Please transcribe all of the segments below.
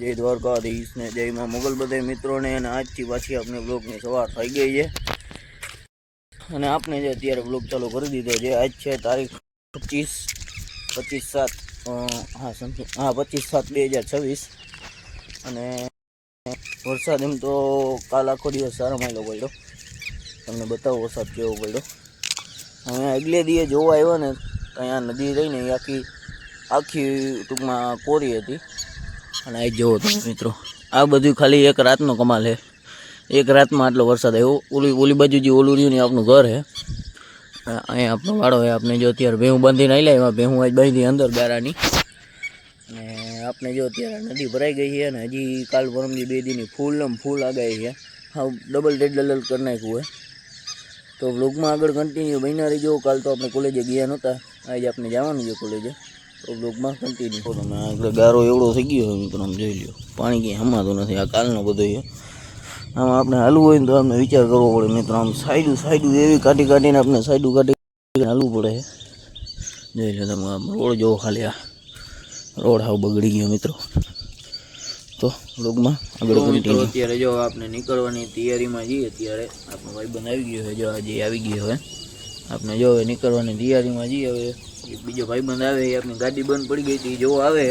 જય દ્વારકાધીશ ને જય માં મોગલ બધા મિત્રોને અને આજથી પાછી આપણે બ્લોગની સવાર થઈ ગઈ છે અને આપણે જે અત્યારે બ્લોગ ચાલુ કરી દીધો છે. આજ છે તારીખ 25/7/2026 અને વરસાદ એમ તો કાલ આખો દિવસ સારો માયલો પડ્યો. તમને બતાવો વરસાદ કેવો પડ્યો. હવે આગલે દીએ જોવા આવ્યો ને ત્યાં નદી રહીને આખી ટૂંકમાં કોરી હતી. અને આ જુઓ તમે મિત્રો, આ બધું ખાલી એક રાતનો કમાલ છે. એક રાતમાં આટલો વરસાદ આવ્યો. ઓલી બાજુ જે ઓલું રહ્યું ને આપણું ઘર છે, અહીંયા આપણો વાડો છે. આપણે જો અત્યારે ભેહું બાંધીને આવેલા, એમાં ભેહું આજ બાંધી અંદર ગારાની. અને આપણે જો અત્યારે નદી ભરાઈ ગઈ છે અને હજી કાલ પરમથી 2 દીની ફૂલ આગાહી છે. હા, ડબલ ડલ કરી નાખ્યું હોય. તો વ્લોગમાં આગળ કન્ટિન્યુ બન્યા રહીજો. કાલ તો આપણે કોલેજે ગયા નહોતા, આજે આપણે જવાનું છે કોલેજે. તો બ્લોગમાં કન્ટિન્યુ. તમે આગળ ગારો એવડો થઈ ગયો હોય મિત્રો, આમ જોઈ લો. પાણી ક્યાંય હમાતું નથી. આ કાલનો બધો છે. આમાં આપણે હાલવું હોય ને તો આપણે વિચાર કરવો પડે મિત્રો. આમ સાઈડું એવી કાઢીને આપણે સાઈડું કાઢી હાલવું પડે. જોઈ લો તમે, આમ રોડ જોવો ખાલી. આ રોડ હાવ બગડી ગયો મિત્રો. તો બ્લોગમાં આગળ કન્ટિન્યુ. અત્યારે જો આપણે નીકળવાની તૈયારીમાં જઈએ. અત્યારે આપણો ભાઈબંધ આવી ગયો છે. જો આજે આવી ગયો હવે. આપણે જો હવે નીકળવાની તૈયારીમાં જઈએ. હવે બીજો ભાઈબંધ આવે, એ આપણી ગાડી બંધ પડી ગઈ હતી, જો આવે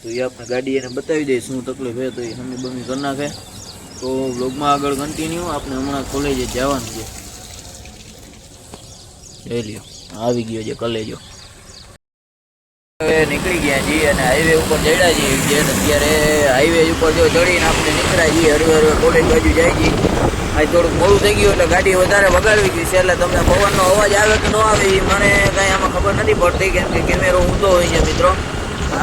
તો એ આપણે ગાડી એને બતાવી દઈએ શું તકલીફ છે, તો એ હમી બમી કરી નાખે. તો વ્લોગમાં આગળ કન્ટિન્યુ. આપણે હમણાં કોલેજે જવાનું છે. જોઈ લ્યો, આવી ગયો છે કોલેજો. હવે નીકળી ગયા છીએ અને હાઈવે ઉપર ચડ્યા છીએ. અત્યારે હાઈવે ઉપર જો ચડીને આપણે નીકળ્યા છીએ. હરવે કોલેજ બાજુ જાય છીએ. આ થોડુંક મોડું થઈ ગયું એટલે ગાડી વધારે વગાડવી ગઈ છે. એટલે તમને પવનનો અવાજ આવે કે ન આવે એ મને કાંઈ આમાં ખબર નથી પડતી, કેમ કે કેમેરો ઊંધો હોય છે મિત્રો.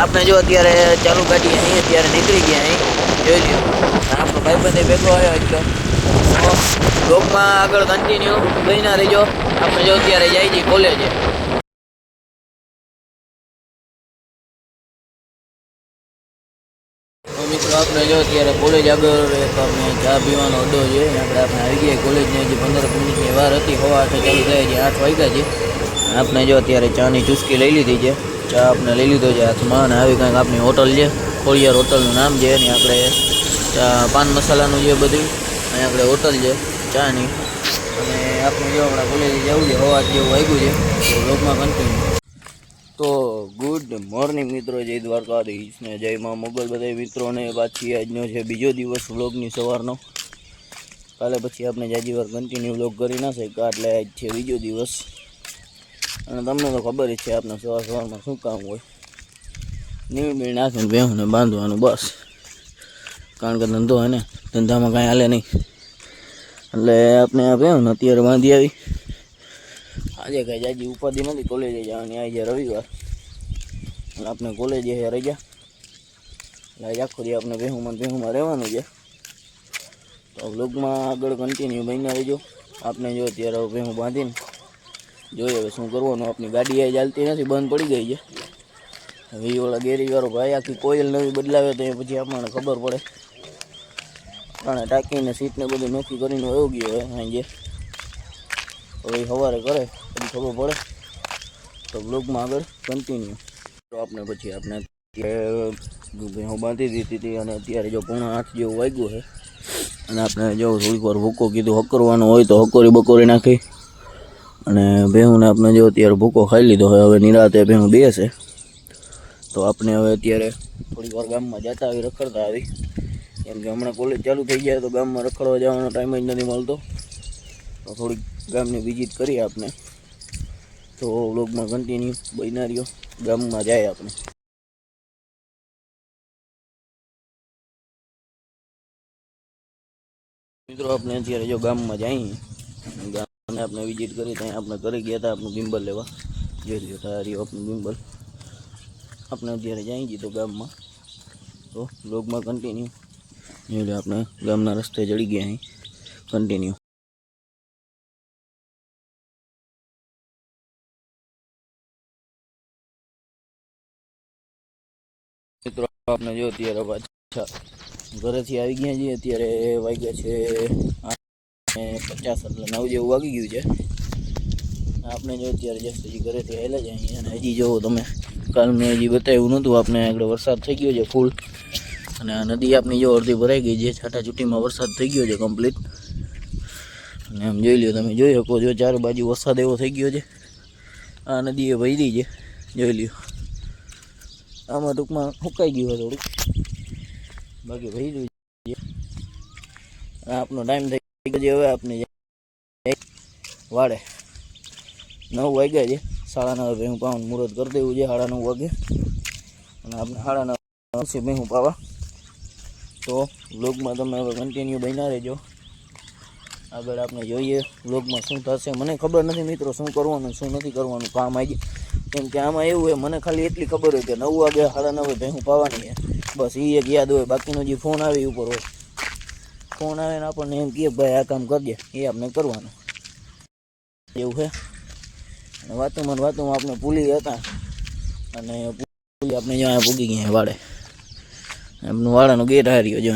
આપણે જો અત્યારે ચાલુ ગાડી અહીં અત્યારે નીકળી ગયા. અહીં જોઈ લો, આપણો ભાઈબંધ ભેગો આવ્યો એટલે બ્લોગમાં આગળ કન્ટિન્યુ બન્યા રહીજો. આપણે જો અત્યારે જાય છીએ કોલેજે. મિત્રો આપણે જો અત્યારે કોલેજ આગળ એક આપણે ચા પીવાનો અડ્ડો છે. આપણે આવી ગયા કોલેજને. હજી 15 મિનિટની વાર હતી. હવા તો ચાલુ થાય છે, 8 વાગ્યા છે. આપણે જો અત્યારે ચાની ચુસ્કી લઈ લીધી છે. ચા આપણે લઈ લીધો છે હાથમાં. અને આવી કંઈક આપણી હોટલ છે, ખોડિયાર હોટલનું નામ છે. અને આપણે ચા પાન મસાલાનું જે બધું અહીં આપણે હોટલ છે ચાની. અને આપણે જો આપણા કોલેજે જવું છે, હવા જેવું વાગ્યું છે. તો લોકમાં કન્ટિન્યુ. તો ગુડ મોર્નિંગ મિત્રો, જય દ્વારકાધીશ ને જય માં મોગલ બધા મિત્રોને. પાછી આજનો છે બીજો દિવસ વ્લોગની સવારનો. કાલે પછી આપણે જાજી વાર કન્ટિન્યુ વ્લોગ કરી ના શક્યા, એટલે આજ છે બીજો દિવસ. અને તમને તો ખબર જ છે આપણે સવારમાં શું કામ હોય. નીણ નાખીને ભેહુંને બાંધવાનું બસ. કારણ કે ધંધો હોય ને, ધંધામાં કાંઈ હાલે નહીં. એટલે આપણે આ ભેહુંને અત્યારે બાંધી આવી. આજે કાંઈ જાજી ઉપાધિ નથી કોલેજે જવાની. આજે રવિવાર એટલે આપણે કોલેજે રજા. એટલે આજે આખો દી આપણે ભેહુંમાં રહેવાનું છે. તો વ્લોગમાં આગળ કન્ટિન્યુ બન્યા રહેજો. આપણે જો અત્યારે ભેહું બાંધીને જોઈએ હવે શું કરવાનું. આપણી ગાડી આ ચાલતી નથી, બંધ પડી ગઈ છે. હવે એ ઓલા ગેરીવાળો ભાઈ આખી કોઈલ નવી બદલાવે તો એ પછી આપણને ખબર પડે. કારણ ટાંકીને સીટને બધું નક્કી કરીને વયો ગયો હોય સાંજે. હવે સવારે કરે પછી ખબર પડે. તો બ્લોગમાં આગળ કન્ટિન્યુ. તો આપણે પછી આપણે હું બાંધી દીધી હતી અને અત્યારે જો 7:45 જેવું વાગ્યું છે. અને આપણે જો થોડીક વાર ભૂકો કીધું હકરવાનો હોય તો બકોરી નાખી. અને ભેહુંને આપણે જો અત્યારે ભૂકો ખાઈ લીધો હોય. હવે નિરાતે ભેહું બેસે. તો આપણે હવે અત્યારે થોડીક વાર ગામમાં જતા આવી, રખડતા આવી. કેમ કે હમણાં કોલેજ ચાલુ થઈ જાય તો ગામમાં રખડવા જવાનો ટાઈમ જ નથી મળતો. તો થોડીક ગામની વિઝિટ કરીએ આપણે. તો વ્લોગમાં કન્ટિન્યુ બન્યા રહ્યો. ગામમાં જાય આપણે મિત્રો. આપણે અત્યારે જો ગામમાં જઈએ, ગામને આપણે વિઝિટ કરી. ત્યાં આપણે ઘરે ગયા હતા આપણું બિમ્બલ લેવા. જોઈ લો તારી આપણું બિમ્બલ. આપણે અત્યારે જઈએ છીએ તો ગામમાં. તો વ્લોગમાં કન્ટિન્યુ જોઈ લો. આપણે ગામના રસ્તે ચડી ગયા અહીં કન્ટિન્યુ. મિત્રો આપણે જો અત્યારે પાછા ઘરેથી આવી ગયા છીએ. અત્યારે વાગ્યા છે 8:50 એટલે 9 જેવું વાગી ગયું છે. આપણે જો અત્યારે જસ્ટ હજી ઘરેથી આવેલા જ અહીં. અને હજી જો તમે કાલ મેં હજી બતાવ્યું નહોતું, આપણે આગળ વરસાદ થઈ ગયો છે ફૂલ. અને આ નદી આપની જો અડધી ભરાઈ ગઈ છે, છાટાછૂટીમાં વરસાદ થઈ ગયો છે કમ્પ્લીટ. અને આમ જોઈ લ્યો, તમે જોઈ શકો છો ચારે બાજુ વરસાદ એવો થઈ ગયો છે. આ નદી એ ભરી છે, જોઈ લ્યો. આમાં ટૂંકમાં સુકાઈ ગયું હોય થોડુંક, બાકી ભરી રહ્યું છે. આપનો ટાઈમ થઈ ગયો છે, હવે આપણે વાડે 9 વાગ્યા છે. 9:30 ભેહું પાવાનું મુહૂર્ત કરી દેવું છે, 9:30 વાગે. અને આપણે 9:30 ભેહું પાવા. તો વ્લોગમાં તમે હવે કન્ટિન્યુ બન્યા રહેજો. આગળ આપણે જોઈએ વ્લોગમાં શું થશે. મને ખબર નથી મિત્રો શું કરવાનું શું નથી કરવાનું કામ આજે, કેમ કે આમાં એવું હોય, મને ખાલી એટલી ખબર હોય કે 9 વાગે 9:30 ભેહું પાવાની છે, બસ એ એક યાદ હોય. બાકીનો જે ફોન આવે એ ઉપર હોય. ફોન આવે ને આપણને એમ કહે ભાઈ આ કામ કરજે, એ આપણે કરવાનું એવું છે. અને વાતોમાં આપણે ભૂલી હતા, અને આપણે જ્યાં પૂગી ગયા વાડે. આપણું વાડાનો ગેટ આવી રહ્યો, જો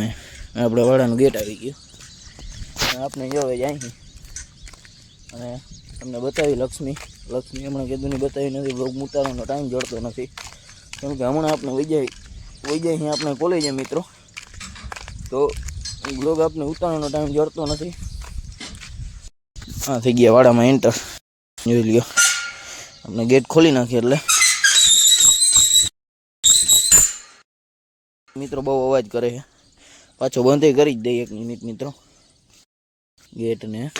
આપણે વાડાનો ગેટ આવી ગયો. આપણે જોવે જાય અને તમને બતાવી લક્ષ્મી હમણાં કીધું નહીં બતાવી નથી. બ્લોગ ઉતારવાનો ટાઈમ જડતો નથી, કેમ કે હમણાં આપણે વહી જાય અહીં આપણે કોલેજે મિત્રો, તો બ્લોગ આપણે ઉતારવાનો ટાઈમ જડતો નથી. હા થઈ ગયા વાડામાં એન્ટર, જોઈ લ્યો. આપણે ગેટ ખોલી નાખીએ એટલે મિત્રો બહુ અવાજ કરે છે, પાછો બંધ કરી જ દઈએ 1 મિનિટ મિત્રો ગેટને.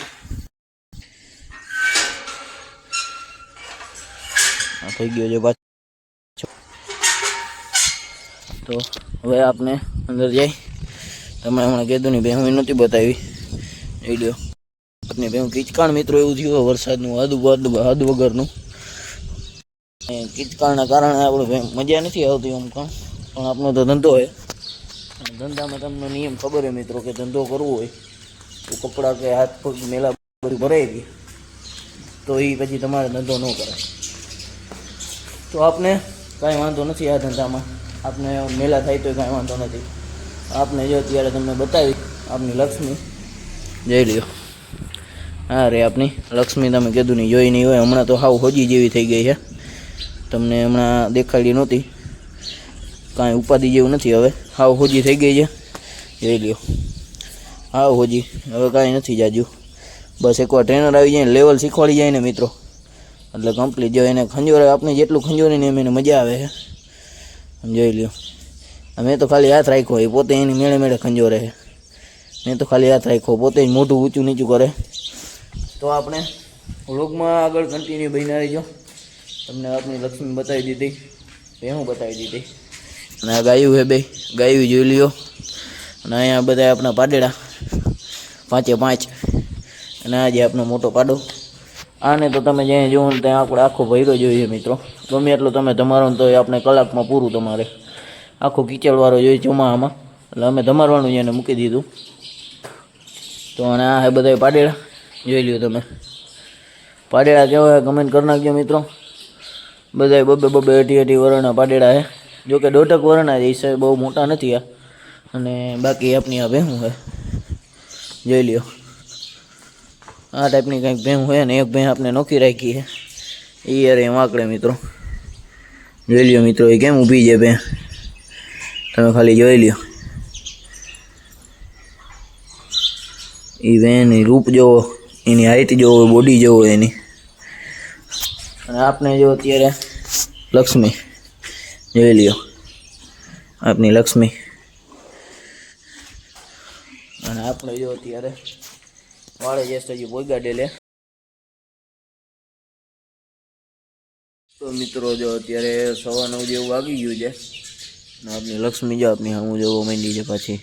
આ થઈ ગયો છે પાછો. તો હવે આપણે અંદર જઈ. તમે હમણાં કીધું નહીં ભેહું નહોતી બતાવી વિડીયો. આપણે ભેહું કિચકાણ મિત્રો એવું થયું વરસાદનું હદ વગરનું. કિચકાણના કારણે આપણે મજા નથી આવતી આમ પણ આપણો તો ધંધો હોય. અને ધંધામાં તમને નિયમ ખબર હોય મિત્રો કે ધંધો કરવો હોય તો કપડાં કે હાથ પગ મેલા બધું ભરાઈ ગઈ તો એ પછી તમારે ધંધો ન કરાય. તો આપણે કાંઈ વાંધો નથી આ ધંધામાં, આપણે મેલા થાય તો કાંઈ વાંધો નથી. આપણે જો અત્યારે તમને બતાવી આપની લક્ષ્મી, જોઈ લ્યો. હા રે આપની લક્ષ્મી, તમે કીધું નહીં જોઈ નહીં હોય. હમણાં તો હાવ હોજી જેવી થઈ ગઈ છે, તમને હમણાં દેખાડી નહોતી. કાંઈ ઉપાધિ જેવું નથી, હવે હાવ હોજી થઈ ગઈ છે, જોઈ લ્યો. હાવ હોજી, હવે કાંઈ નથી જાજુ. બસ એકવાર ટ્રેનર આવી જાય ને લેવલ શીખવાડી જાય ને મિત્રો એટલે કમ્પ્લીટ. જો એને ખંજોરે આપણે જેટલું ખંજોરીને એમ એને મજા આવે છે, જોઈ લ્યો. મેં તો ખાલી હાથ રાખ્યો, એ પોતે એની મેળે મેળે ખંજોરે છે. મેં તો ખાલી હાથ રાખ્યો, પોતે જ મોઢું ઊંચું નીચું કરે. તો આપણે વ્લોગમાં આગળ કન્ટિન્યુ બન્યા રહીજો. તમને આપણી લક્ષ્મી બતાવી દીધી, ભેહું બતાવી દીધી. અને આ ગાયું છે, બે ગાયું જોઈ લ્યો. અને અહીંયા બધા આપણા પાડેડા 5 અને આજે આપણો મોટો પાડો. આને તો તમે જ્યાં જોવો ને ત્યાં આપણે આખો ભર્યો જોઈએ મિત્રો. ગમે એટલો તમે તમારો તો આપણે કલાકમાં પૂરું તમારે આખો કીચડવાળો જોઈએ ચોમાસામાં, એટલે અમે ધમારવાનું એને મૂકી દીધું. તો અને આ હે બધા પાડેડા જોઈ લ્યો. તમે પાડેડા કેવા કમેન્ટ કરી નાખજો મિત્રો. બધા બબે 80 વરણના પાડેડા છે. જોકે 1.5 વરણના જ છે, બહુ મોટા નથી આ. અને બાકી આપણી આ ભેહું છે, જોઈ લ્યો. આ ટાઈપની કંઈક ભેહું હોય ને એક ભેં આપણે નોખી રાખી છે, એ યાર એમ આકડે મિત્રો. જોઈ લ્યો મિત્રો, એ કેમ ઊભી છે ભેં, તમે ખાલી જોઈ લ્યો. એ ભેંની રૂપ જોવો, એની હાઈટ જોવો, બોડી જોવો એની. અને આપણે જો અત્યારે લક્ષ્મી જોઈ લ્યો, આપની લક્ષ્મી. અને આપણે જો અત્યારે વાળે જશે હજી પોઈગાડે લે. તો મિત્રો જો અત્યારે 9:15 જેવું વાગી ગયું છે. આપની લક્ષ્મી જો આપની સામું જોવો માંડી છે. પાછી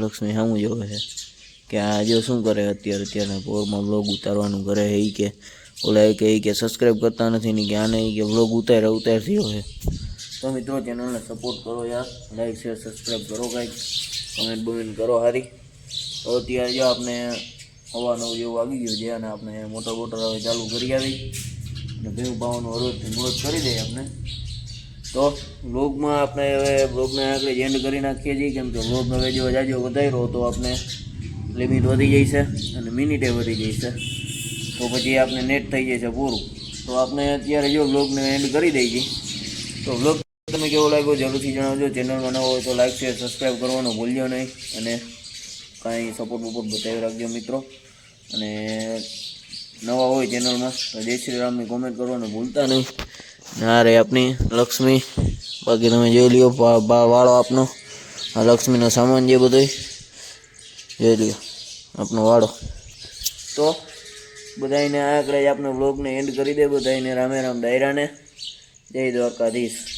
લક્ષ્મી સામું જોવે છે કે આ જો શું કરે અત્યારે પોરમાં બ્લોગ ઉતારવાનું કરે છે. એ કે ઓલા કે સબસ્ક્રાઈબ કરતા નથી ને કે આને કે બ્લોગ ઉતારથી હોય. તો મિત્રો ચેનલને સપોર્ટ કરો યાર, લાઈક શેર સબસ્ક્રાઈબ કરો, કાંઈક કમેન્ટ કરો સારી. તો અત્યારે જો આપણે 9:15 જેવું વાગી ગયું છે અને આપણે મોટર હવે ચાલુ કરી આવી અને ભેહું પાવાનું હરોજથી મુહૂર્ત કરી દઈએ આપણે. તો વ્લોગમાં આપણે હવે વ્લોગને આગળ એન્ડ કરી નાખીએ છીએ, કેમ કે વ્લોગ હવે જો જાજો વધાર્યો તો આપણે લિમિટ વધી જાય છે અને મિનિટે વધી જાય છે, તો પછી આપણે નેટ થઈ જાય છે પૂરું. તો આપણે અત્યારે જો વ્લોગને એન્ડ કરી દઈએ. તો વ્લોગ તમે કેવો લાગ્યો જરૂરથી જણાવજો. ચેનલમાં નવો હોય તો લાઈક શેર સબસ્ક્રાઈબ કરવાનું ભૂલજો નહીં અને કાંઈ સપોર્ટ બપોર્ટ બતાવી રાખજો મિત્રો. અને નવા હોય ચેનલમાં તો જય શ્રી રામની કોમેન્ટ કરવાનું ભૂલતા નહીં. આ રે આપણી લક્ષ્મી, બાકી તમે જોઈ લ્યો વાળો આપનો, આ લક્ષ્મીનો સામાન જે બધો જોઈ લ્યો આપનો વાળો. તો બધાને આ આંકડે જ આપણે બ્લોગને એન્ડ કરી દે. બધાને રામે રામ ડાયરાને જય દ્વારકાધીશ.